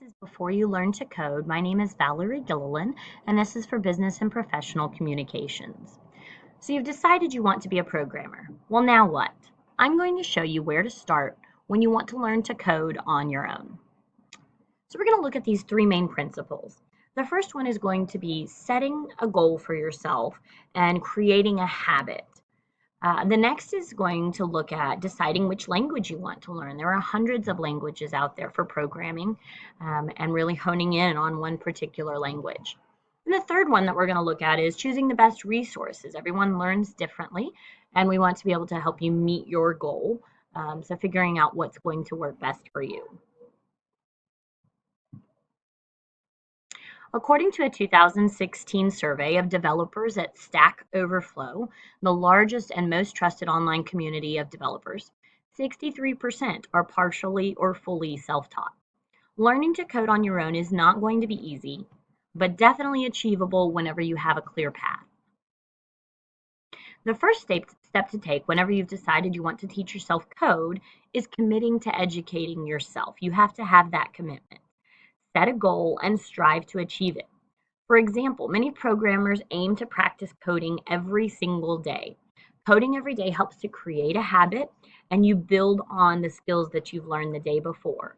is Before You Learn to Code. My name is Valerie Gilliland, and this is for Business and Professional Communications. So you've decided you want to be a programmer. Well, now what? I'm going to show you where to start when you want to learn to code on your own. So we're going to look at these three main principles. The first one is going to be setting a goal for yourself and creating a habit. The next is going to look at deciding which language you want to learn. There are hundreds of languages out there for programming, and really honing in on one particular language. And the third one that we're going to look at is choosing the best resources. Everyone learns differently, and we want to be able to help you meet your goal. So figuring out what's going to work best for you. According to a 2016 survey of developers at Stack Overflow, the largest and most trusted online community of developers, 63% are partially or fully self-taught. Learning to code on your own is not going to be easy, but definitely achievable whenever you have a clear path. The first step to take whenever you've decided you want to teach yourself code is committing to educating yourself. You have to have that commitment. Set a goal and strive to achieve it. For example, many programmers aim to practice coding every single day. Coding every day helps to create a habit, and you build on the skills that you've learned the day before.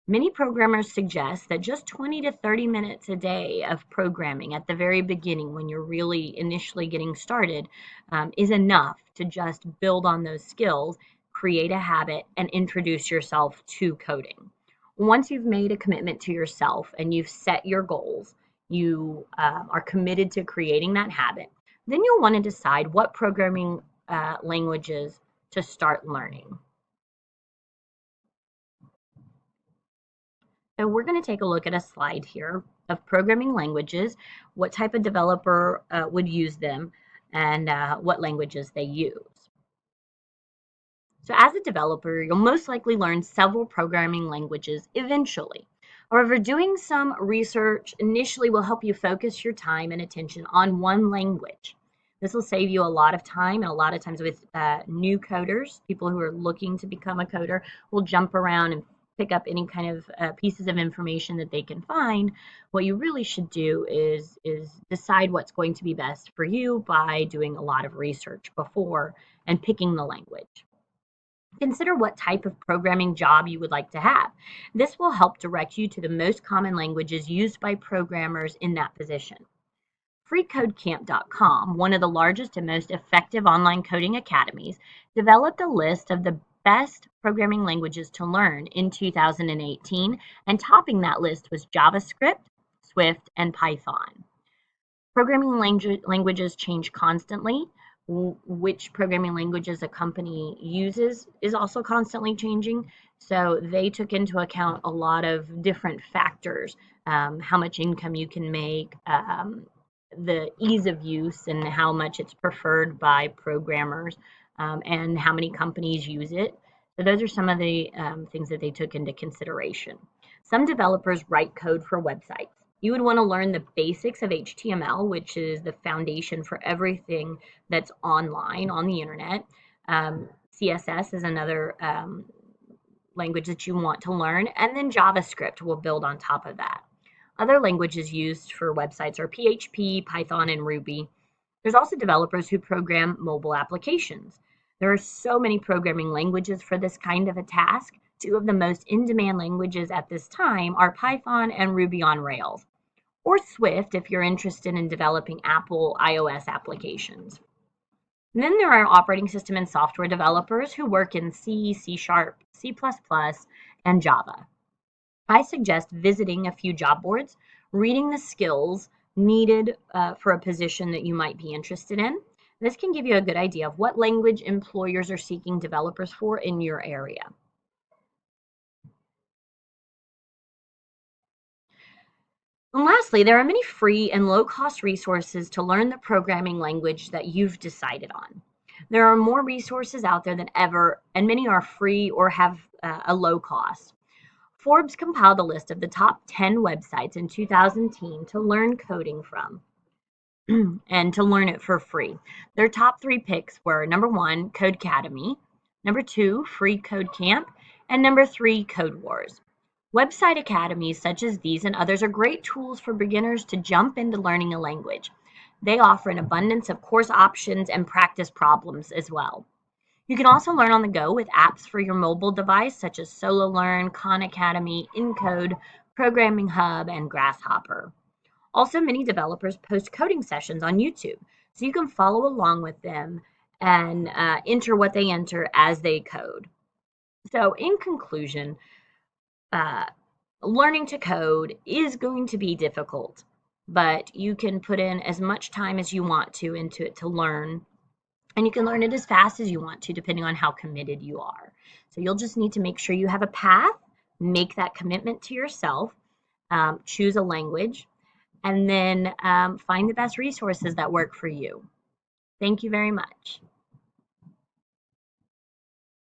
Many programmers suggest that just 20 to 30 minutes a day of programming at the very beginning, when you're really initially getting started, is enough to just build on those skills, create a habit, and introduce yourself to coding. Once you've made a commitment to yourself and you've set your goals, you are committed to creating that habit, then you'll want to decide what programming languages to start learning. So we're going to take a look at a slide here of programming languages, what type of developer would use them, and what languages they use. So as a developer, you'll most likely learn several programming languages eventually. However, doing some research initially will help you focus your time and attention on one language. This will save you a lot of time, and a lot of times with new coders, people who are looking to become a coder, will jump around and pick up any kind of pieces of information that they can find. What you really should do is decide what's going to be best for you by doing a lot of research before and picking the language. Consider what type of programming job you would like to have. This will help direct you to the most common languages used by programmers in that position. FreeCodeCamp.com, one of the largest and most effective online coding academies, developed a list of the best programming languages to learn in 2018, and topping that list was JavaScript, Swift, and Python. Programming languages change constantly. Which programming languages a company uses is also constantly changing. So they took into account a lot of different factors, how much income you can make, the ease of use and how much it's preferred by programmers, and how many companies use it. So those are some of the things that they took into consideration. Some developers write code for websites. You would want to learn the basics of HTML, which is the foundation for everything that's online on the internet. CSS is another language that you want to learn, and then JavaScript will build on top of that. Other languages used for websites are PHP, Python, and Ruby. There's also developers who program mobile applications. There are so many programming languages for this kind of a task. Two of the most in-demand languages at this time are Python and Ruby on Rails, or Swift if you're interested in developing Apple iOS applications. And then there are operating system and software developers who work in C, C#, C++, and Java. I suggest visiting a few job boards, reading the skills needed for a position that you might be interested in. This can give you a good idea of what language employers are seeking developers for in your area. And lastly, there are many free and low-cost resources to learn the programming language that you've decided on. There are more resources out there than ever, and many are free or have a low cost. Forbes compiled a list of the top 10 websites in 2010 to learn coding from and to learn it for free. Their top 3 picks were number 1, Codecademy, number 2, Free Code Camp, and number 3, Code Wars. Website academies such as these and others are great tools for beginners to jump into learning a language. They offer an abundance of course options and practice problems as well. You can also learn on the go with apps for your mobile device such as SoloLearn, Khan Academy, Encode, Programming Hub, and Grasshopper. Also, many developers post coding sessions on YouTube, so you can follow along with them and enter what they enter as they code. So, in conclusion, uh, learning to code is going to be difficult, but you can put in as much time as you want to into it to learn, and you can learn it as fast as you want to, depending on how committed you are. So you'll just need to make sure you have a path, make that commitment to yourself, choose a language, and then find the best resources that work for you. Thank you very much.